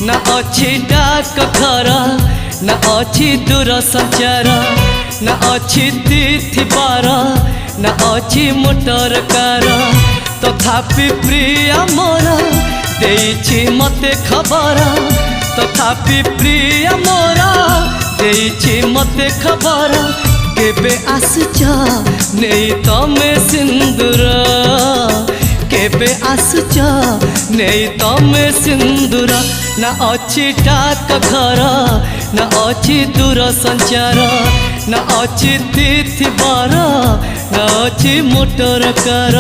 ना अच्छी डाक घर ना अच्छी दूर संचार ना अच्छी तिथि बार ना अच्छी मोटर कार तथापि प्रिय मोर देइछि मते खबर तथापि प्रिय मोर देइछि मते खबर केबे आसुच नहीं तमे सिंदूर केबे आसुच नहीं तमे सिंदूर ना अच्छी डाक घर ना अच्छी दूर संचार ना अच्छी तिथि बार ना अच्छी मोटर कार।